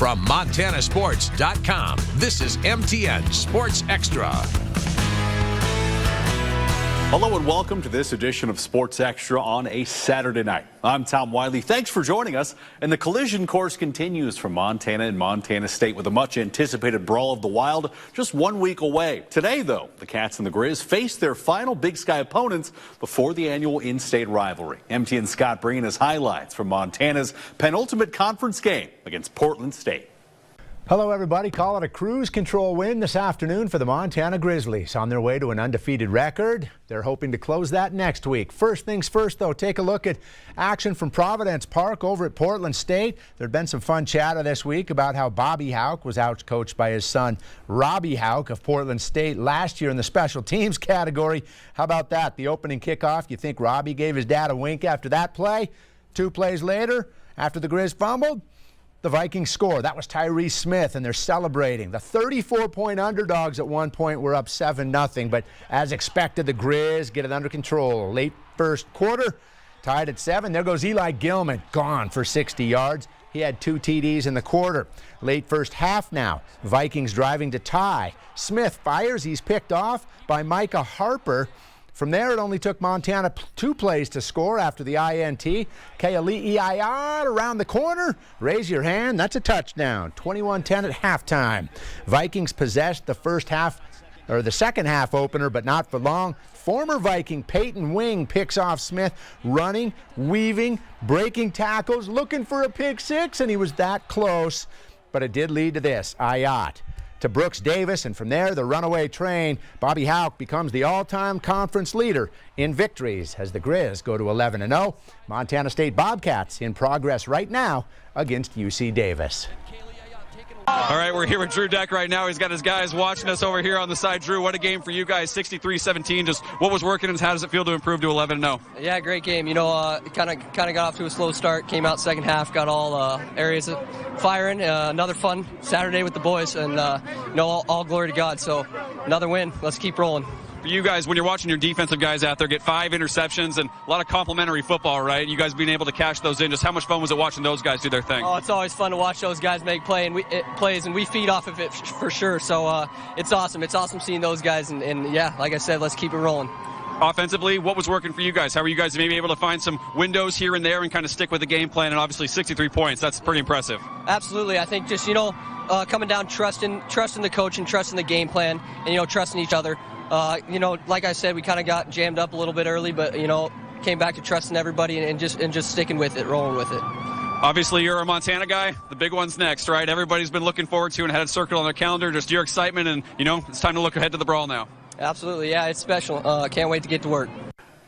From MontanaSports.com, this is MTN Sports Extra. Hello and welcome to this edition of Sports Extra on a Saturday night. I'm Tom Wiley. Thanks for joining us. And the collision course continues from Montana and Montana State with a much anticipated Brawl of the Wild just 1 week away. Today, though, the Cats and the Grizz face their final Big Sky opponents before the annual in-state rivalry. MTN Scott bringing us highlights from Montana's penultimate conference game against Portland State. Hello, everybody. Call it a cruise control win this afternoon for the Montana Grizzlies. On their way to an undefeated record, they're hoping to close that next week. First things first, though, take a look at action from Providence Park over at Portland State. There'd been some fun chatter this week about how Bobby Hauck was outcoached by his son, Robbie Hauck of Portland State last year in the special teams category. How about that? The opening kickoff, you think Robbie gave his dad a wink after that play? 2 plays later, after the Grizz fumbled, the Vikings score. That was Tyrese Smith, and they're celebrating. The 34-point underdogs at one point were up 7-0, but as expected, the Grizz get it under control. Late first quarter, tied at 7. There goes Eli Gilman, gone for 60 yards. He had 2 TDs in the quarter. Late first half now. Vikings driving to tie. Smith fires. He's picked off by Micah Harper. From there, it only took Montana 2 plays to score after the INT. Keali'i Ayad around the corner. Raise your hand. That's a touchdown. 21-10 at halftime. Vikings possessed the second half opener, but not for long. Former Viking Peyton Wing picks off Smith, running, weaving, breaking tackles, looking for a pick six, and he was that close. But it did lead to this. Ayat to Brooks Davis, and from there, the runaway train. Bobby Hauck becomes the all-time conference leader in victories as the Grizz go to 11-0. Montana State Bobcats in progress right now against UC Davis. All right, we're here with Drew Deck right now. He's got his guys watching us over here on the side. Drew, what a game for you guys, 63-17. Just what was working and how does it feel to improve to 11-0? Yeah, great game. You know, kind of got off to a slow start. Came out second half, got all areas firing. Another fun Saturday with the boys, and all glory to God. So another win. Let's keep rolling. For you guys, when you're watching your defensive guys out there get 5 interceptions and a lot of complimentary football, right? You guys being able to cash those in. Just how much fun was it watching those guys do their thing? Oh, it's always fun to watch those guys make plays, and we feed off of it for sure. So it's awesome. It's awesome seeing those guys, and yeah, like I said, let's keep it rolling. Offensively, what was working for you guys? How were you guys maybe able to find some windows here and there and kind of stick with the game plan? And obviously 63 points, that's pretty impressive. Absolutely. I think just, coming down, trusting the coach and trusting the game plan and, trusting each other. Like I said, we kind of got jammed up a little bit early, but, came back to trusting everybody and just sticking with it, rolling with it. Obviously, you're a Montana guy. The big one's next, right? Everybody's been looking forward to and had it circled on their calendar. Just your excitement and, it's time to look ahead to the Brawl now. Absolutely. Yeah, it's special. Can't wait to get to work.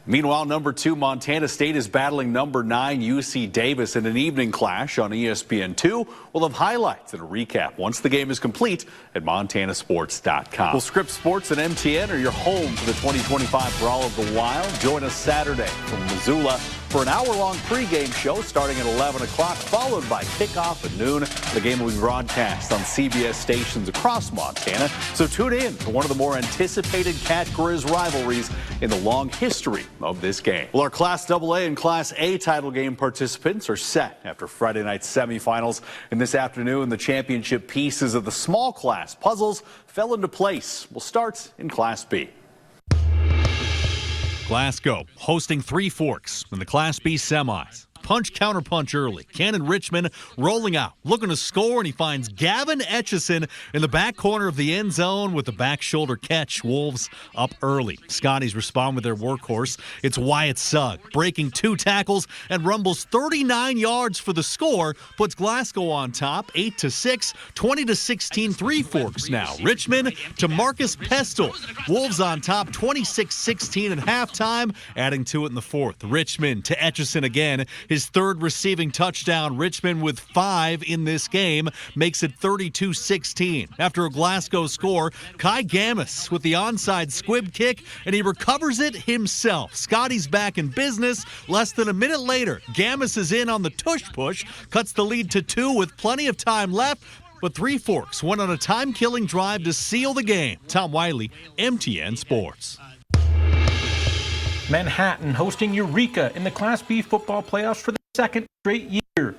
Meanwhile, number 2 Montana State is battling number 9 UC Davis in an evening clash on ESPN2. We'll have highlights and a recap once the game is complete at MontanaSports.com. Well, Scripps Sports and MTN are your home for the 2025 Brawl of the Wild. Join us Saturday from Missoula for an hour-long pregame show starting at 11 o'clock, followed by kickoff at noon. The game will be broadcast on CBS stations across Montana. So tune in to one of the more anticipated Cat-Grizz rivalries in the long history of this game. Well, our Class AA and Class A title game participants are set after Friday night's semifinals. And this afternoon, the championship pieces of the small class puzzles fell into place. We'll start in Class B. Glasgow hosting Three Forks in the Class B semis. Punch, counter punch early. Cannon Richmond rolling out, looking to score, and he finds Gavin Etchison in the back corner of the end zone with the back shoulder catch. Wolves up early. Scotties respond with their workhorse. It's Wyatt Sugg breaking 2 tackles and rumbles 39 yards for the score. Puts Glasgow on top, 8-6, 20-16. Three Forks now. Richmond to Marcus Pestle. Wolves on top, 26-16 at halftime, adding to it in the fourth. Richmond to Etchison again. His 3rd receiving touchdown. Richmond with 5 in this game makes it 32-16. After a Glasgow score, Kai Gamis with the onside squib kick, and he recovers it himself. Scotty's back in business. Less than a minute later, Gamis is in on the tush push, cuts the lead to 2 with plenty of time left. But Three Forks went on a time-killing drive to seal the game. Tom Wiley, MTN Sports. Manhattan hosting Eureka in the Class B football playoffs for the 2nd straight year.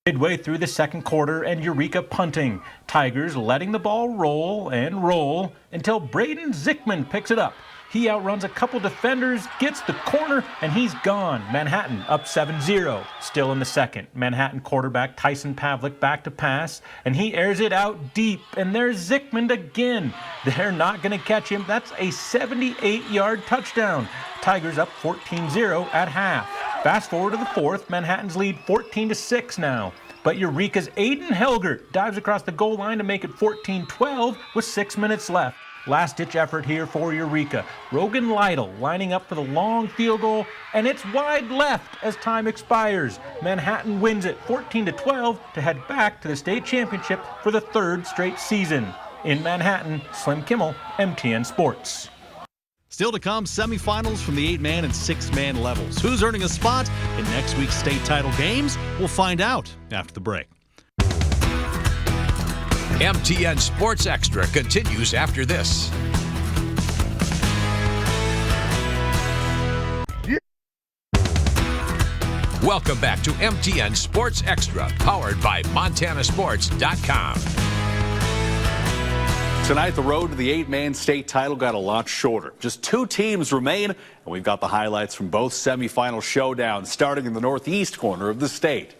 Midway through the second quarter and Eureka punting. Tigers letting the ball roll and roll until Braden Zickman picks it up. He outruns a couple defenders, gets the corner, and he's gone. Manhattan up 7-0. Still in the second. Manhattan quarterback Tyson Pavlik back to pass, and he airs it out deep, and there's Zickman again. They're not going to catch him. That's a 78-yard touchdown. Tigers up 14-0 at half. Fast forward to the fourth, Manhattan's lead 14-6 now. But Eureka's Aiden Helgert dives across the goal line to make it 14-12 with 6 minutes left. Last-ditch effort here for Eureka. Rogan Lytle lining up for the long field goal, and it's wide left as time expires. Manhattan wins it 14-12 to head back to the state championship for the third straight season. In Manhattan, Slim Kimmel, MTN Sports. Still to come, semifinals from the 8-man and 6-man levels. Who's earning a spot in next week's state title games? We'll find out after the break. MTN Sports Extra continues after this. Welcome back to MTN Sports Extra, powered by MontanaSports.com. Tonight, the road to the 8-man state title got a lot shorter. Just 2 teams remain, and we've got the highlights from both semifinal showdowns, starting in the northeast corner of the state.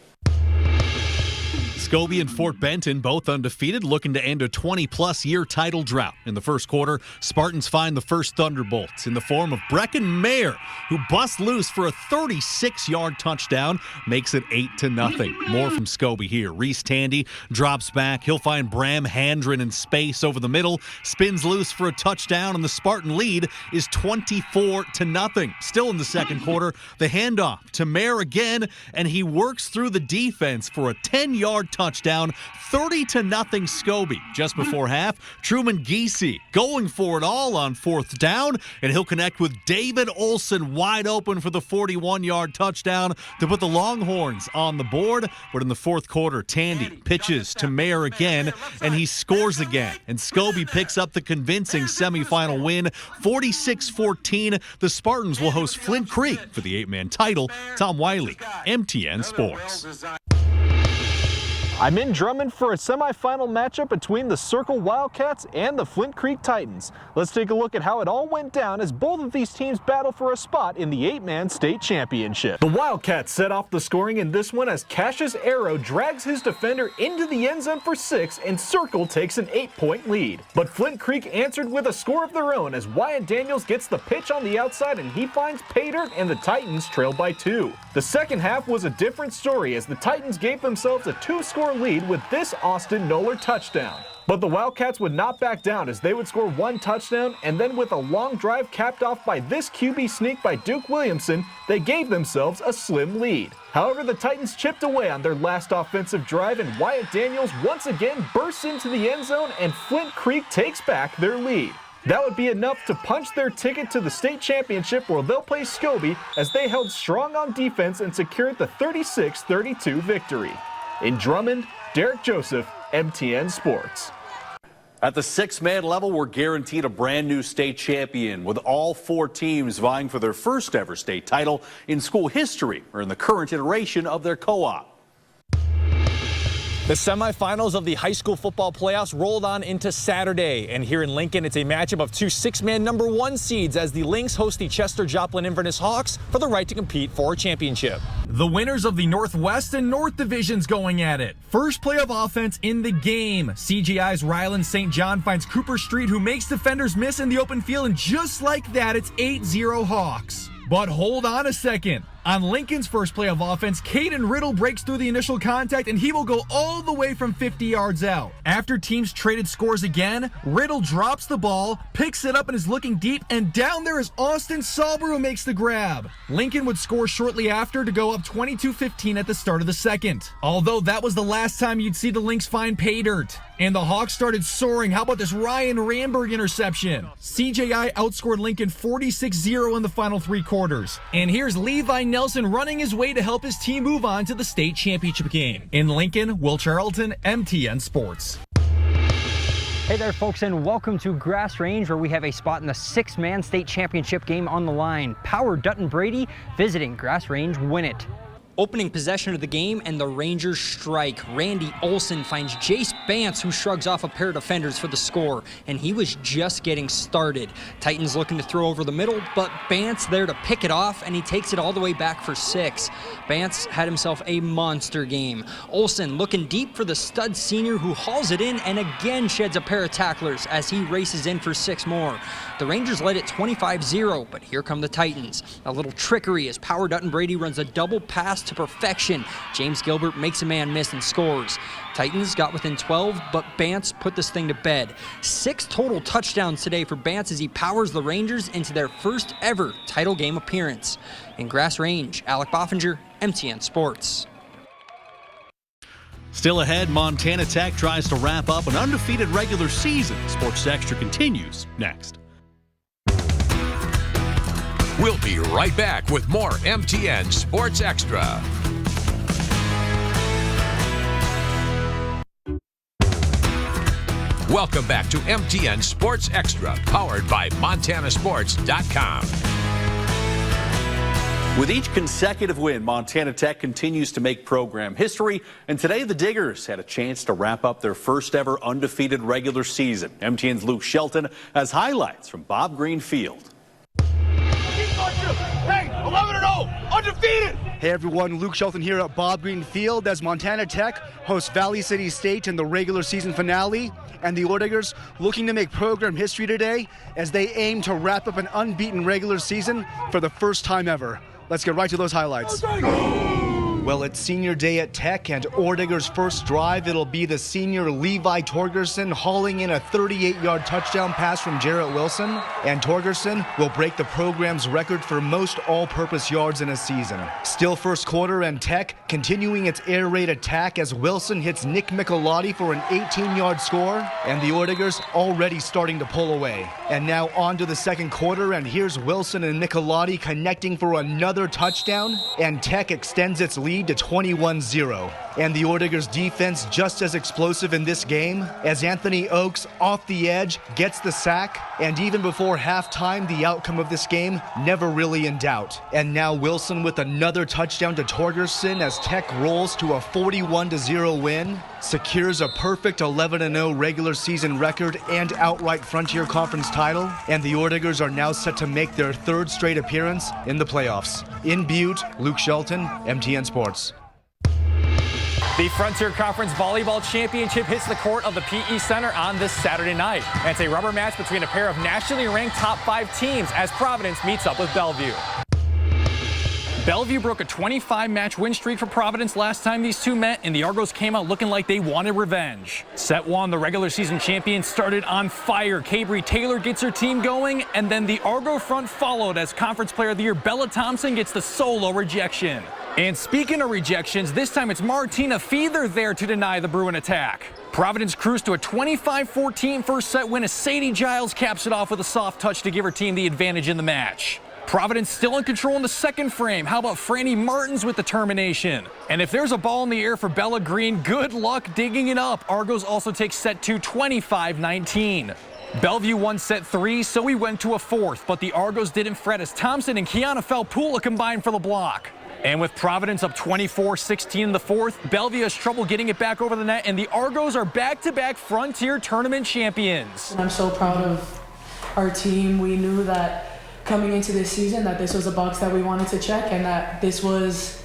Scobey and Fort Benton both undefeated, looking to end a 20-plus year title drought. In the first quarter, Spartans find the first thunderbolts in the form of Brecken Mayer, who busts loose for a 36-yard touchdown, makes it 8-0. More from Scobey here. Reese Tandy drops back. He'll find Bram Handren in space over the middle, spins loose for a touchdown, and the Spartan lead is 24-0. Still in the second quarter, the handoff to Mayer again, and he works through the defense for a 10-yard touchdown, 30-0 Scobey. Just before half, Truman Giese going for it all on fourth down, and he'll connect with David Olson wide open for the 41-yard touchdown to put the Longhorns on the board. But in the fourth quarter, Tandy pitches to Mayer again, and he scores again. And Scobey picks up the convincing semifinal win, 46-14. The Spartans will host Flint Creek for the 8-man title. Tom Wiley, MTN Sports. I'm in Drummond for a semifinal matchup between the Circle Wildcats and the Flint Creek Titans. Let's take a look at how it all went down as both of these teams battle for a spot in the 8-man state championship. The Wildcats set off the scoring in this one as Cassius Arrow drags his defender into the end zone for 6 and Circle takes an 8-point lead. But Flint Creek answered with a score of their own as Wyatt Daniels gets the pitch on the outside and he finds pay dirt and the Titans trailed by 2. The second half was a different story as the Titans gave themselves a 2-score lead with this Austin Noller touchdown. But the Wildcats would not back down as they would score 1 touchdown, and then with a long drive capped off by this QB sneak by Duke Williamson, they gave themselves a slim lead. However, the Titans chipped away on their last offensive drive, and Wyatt Daniels once again bursts into the end zone, and Flint Creek takes back their lead. That would be enough to punch their ticket to the state championship where they'll play Scobey as they held strong on defense and secured the 36-32 victory. In Drummond, Derek Joseph, MTN Sports. At the 6-man level, we're guaranteed a brand new state champion, with all 4 teams vying for their first ever state title in school history or in the current iteration of their co-op. The semifinals of the high school football playoffs rolled on into Saturday, and here in Lincoln, it's a matchup of 2 6-man number 1 seeds as the Lynx host the Chester Joplin Inverness Hawks for the right to compete for a championship. The winners of the Northwest and North divisions going at it. First play of offense in the game. CGI's Ryland St. John finds Cooper Street, who makes defenders miss in the open field, and just like that, it's 8-0 Hawks. But hold on a second. On Lincoln's first play of offense, Caden Riddle breaks through the initial contact and he will go all the way from 50 yards out. After teams traded scores again, Riddle drops the ball, picks it up and is looking deep, and down there is Austin Sauber who makes the grab. Lincoln would score shortly after to go up 22-15 at the start of the second. Although that was the last time you'd see the Lynx find pay dirt. And the Hawks started soaring. How about this Ryan Ramberg interception? CJI outscored Lincoln 46-0 in the final 3 quarters. And here's Levi Nelson running his way to help his team move on to the state championship game. In Lincoln, Will Charlton, MTN Sports. Hey there, folks, and welcome to Grass Range, where we have a spot in the 6-man state championship game on the line. Power Dutton Brady visiting Grass Range. Win it. Opening possession of the game, and the Rangers strike. Randy Olsen finds Jace Bantz, who shrugs off a pair of defenders for the score, and he was just getting started. Titans looking to throw over the middle, but Bantz there to pick it off, and he takes it all the way back for 6. Bantz had himself a monster game. Olsen looking deep for the stud senior, who hauls it in and again sheds a pair of tacklers as he races in for 6 more. The Rangers led it 25-0, but here come the Titans. A little trickery as Power Dutton Brady runs a double pass to perfection. James Gilbert makes a man miss and scores. Titans got within 12, but Bantz put this thing to bed. 6 total touchdowns today for Bantz as he powers the Rangers into their first ever title game appearance. In Grass Range, Alec Boffinger, MTN Sports. Still ahead, Montana Tech tries to wrap up an undefeated regular season. Sports Extra continues next. We'll be right back with more MTN Sports Extra. Welcome back to MTN Sports Extra, powered by MontanaSports.com. With each consecutive win, Montana Tech continues to make program history, and today the Diggers had a chance to wrap up their first ever undefeated regular season. MTN's Luke Shelton has highlights from Bob Green Field. Hey, 11-0, undefeated! Hey everyone, Luke Shelton here at Bob Green Field as Montana Tech hosts Valley City State in the regular season finale. And the Orediggers looking to make program history today as they aim to wrap up an unbeaten regular season for the first time ever. Let's get right to those highlights. Well, it's senior day at Tech, and Orediggers' first drive, it'll be the senior Levi Torgerson hauling in a 38-yard touchdown pass from Jarrett Wilson, and Torgerson will break the program's record for most all-purpose yards in a season. Still first quarter, and Tech continuing its air raid attack as Wilson hits Nick Michelotti for an 18-yard score, and the Orediggers already starting to pull away. And now on to the second quarter, and here's Wilson and Michelotti connecting for another touchdown, and Tech extends its lead to 21-0. And the Orediggers defense just as explosive in this game as Anthony Oakes off the edge gets the sack, and even before halftime the outcome of this game never really in doubt. And now Wilson with another touchdown to Torgerson as Tech rolls to a 41-0 win, secures a perfect 11-0 regular season record and outright Frontier Conference title, and the Orediggers are now set to make their 3rd straight appearance in the playoffs. In Butte, Luke Shelton, MTN Sports. The Frontier Conference Volleyball Championship hits the court of the PE Center on this Saturday night. And it's a rubber match between a pair of nationally ranked top 5 teams as Providence meets up with Bellevue. Bellevue broke a 25-match win streak for Providence last time these two met, and the Argos came out looking like they wanted revenge. Set 1, the regular season champions started on fire. Cabry Taylor gets her team going, and then the Argo front followed as Conference Player of the Year Bella Thompson gets the solo rejection. And speaking of rejections, this time it's Martina Feather there to deny the Bruin attack. Providence cruised to a 25-14 first set win as Sadie Giles caps it off with a soft touch to give her team the advantage in the match. Providence still in control in the second frame. How about Franny Martins with the termination? And if there's a ball in the air for Bella Green, good luck digging it up. Argos also take set 2 25-19. Bellevue won set 3, so we went to a 4th, but the Argos didn't fret as Thompson and Kiana Felpula combined for the block. And with Providence up 24-16 in the 4th, Bellevue has trouble getting it back over the net, and the Argos are back-to-back Frontier Tournament champions. I'm so proud of our team. We knew that coming into this season that this was a box that we wanted to check and that this was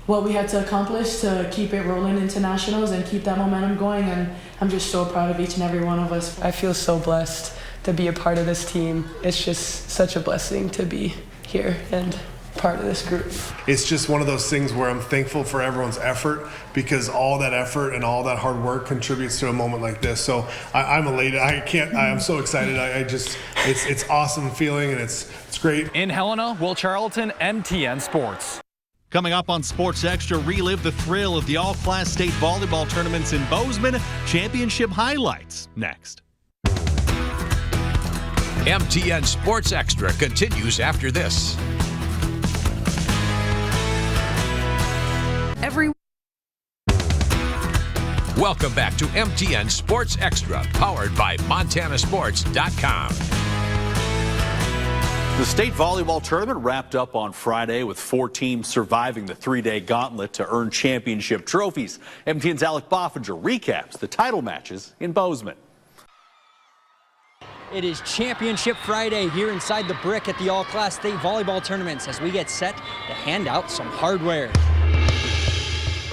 what we had to accomplish to keep it rolling into nationals and keep that momentum going, and I'm just so proud of each and every one of us. I feel so blessed to be a part of this team. It's just such a blessing to be here and part of this group. It's just one of those things where I'm thankful for everyone's effort, because all that effort and all that hard work contributes to a moment like this. So I'm elated. I'm so excited. It's awesome feeling, and it's great. In Helena, Will Charlton, MTN Sports. Coming up on Sports Extra, relive the thrill of the all-class state volleyball tournaments in Bozeman. Championship highlights next. MTN Sports Extra continues after this. Welcome back to MTN Sports Extra, powered by MontanaSports.com. The state volleyball tournament wrapped up on Friday with 4 teams surviving the 3-day gauntlet to earn championship trophies. MTN's Alec Boffinger recaps the title matches in Bozeman. It is Championship Friday here inside the Brick at the All-Class State Volleyball Tournaments as we get set to hand out some hardware.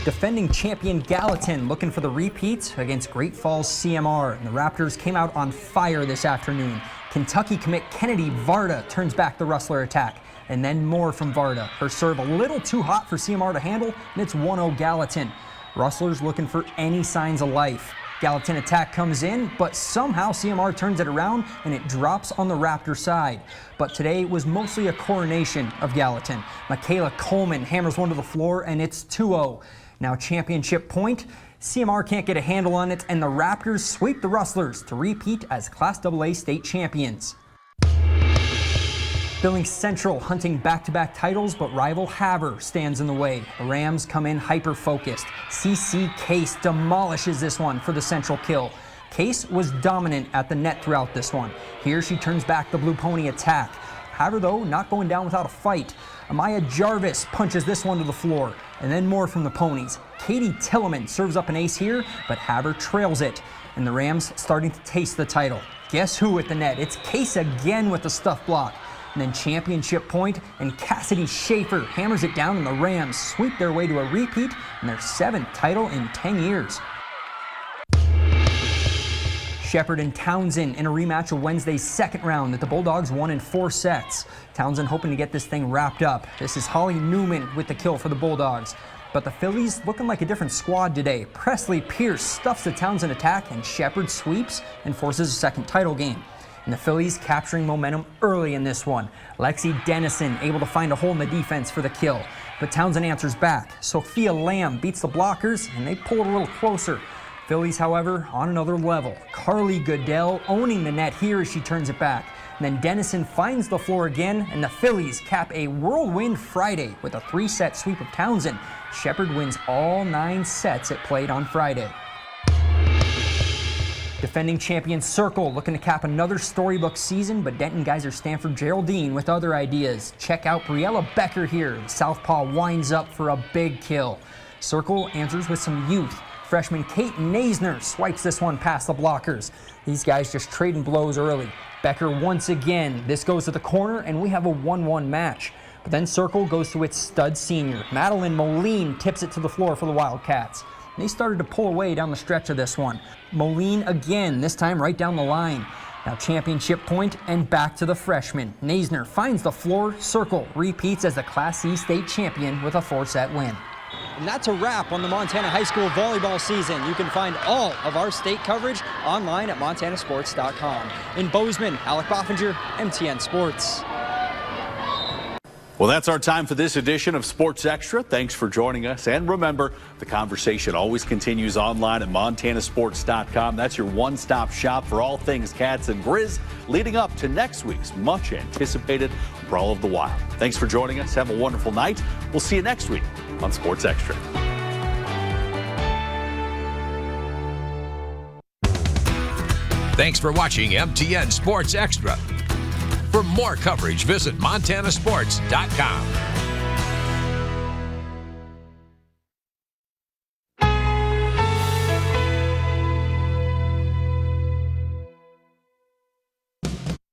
Defending champion Gallatin looking for the repeats against Great Falls CMR. And the Raptors came out on fire this afternoon. Kentucky commit Kennedy Varda turns back the Rustler attack. And then more from Varda. Her serve a little too hot for CMR to handle, and it's 1-0 Gallatin. Rustlers looking for any signs of life. Gallatin attack comes in, but somehow CMR turns it around and it drops on the Raptor side. But today was mostly a coronation of Gallatin. Michaela Coleman hammers one to the floor and it's 2-0. Now championship point. CMR can't get a handle on it and the Raptors sweep the Rustlers to repeat as Class AA state champions. Billings Central hunting back-to-back titles, but rival Havre stands in the way. The Rams come in hyper-focused. CC Case demolishes this one for the Central kill. Case was dominant at the net throughout this one. Here she turns back the Blue Pony attack. Havre, though, not going down without a fight. Amaya Jarvis punches this one to the floor. And then more from the Ponies. Katie Tilleman serves up an ace here, but Havre trails it. And the Rams starting to taste the title. Guess who at the net? It's Case again with the stuff block. And then championship point, and Cassidy Schaefer hammers it down, and the Rams sweep their way to a repeat and their 7th title in 10 years. Shepherd and Townsend in a rematch of Wednesday's second round that the Bulldogs won in 4 sets. Townsend hoping to get this thing wrapped up. This is Holly Newman with the kill for the Bulldogs. But the Phillies looking like a different squad today. Presley Pierce stuffs the Townsend attack, and Shepherd sweeps and forces a second title game. And the Phillies capturing momentum early in this one. Lexi Dennison able to find a hole in the defense for the kill. But Townsend answers back. Sophia Lamb beats the blockers, and they pull it a little closer. Phillies, however, on another level. Carly Goodell owning the net here as she turns it back. And then Dennison finds the floor again, and the Phillies cap a whirlwind Friday with a 3-set sweep of Townsend. Shepherd wins all 9 sets it played on Friday. Defending champion Circle looking to cap another storybook season, but Denton Geyser Stanford Geraldine with other ideas. Check out Briella Becker here. Southpaw winds up for a big kill. Circle answers with some youth. Freshman Kate Naisner swipes this one past the blockers. These guys just trading blows early. Becker once again. This goes to the corner, and we have a 1-1 match. But then Circle goes to its stud senior. Madeline Moline tips it to the floor for the Wildcats. They started to pull away down the stretch of this one. Moline again, this time right down the line. Now championship point and back to the freshman. Naisner finds the floor. Circle repeats as the Class C state champion with a 4-set win. And that's a wrap on the Montana High School volleyball season. You can find all of our state coverage online at montanasports.com. In Bozeman, Alec Boffinger, MTN Sports. Well, that's our time for this edition of Sports Extra. Thanks for joining us. And remember, the conversation always continues online at montanasports.com. That's your one-stop shop for all things Cats and Grizz, leading up to next week's much-anticipated Brawl of the Wild. Thanks for joining us. Have a wonderful night. We'll see you next week on Sports Extra. Thanks for watching MTN Sports Extra. For more coverage, visit montanasports.com.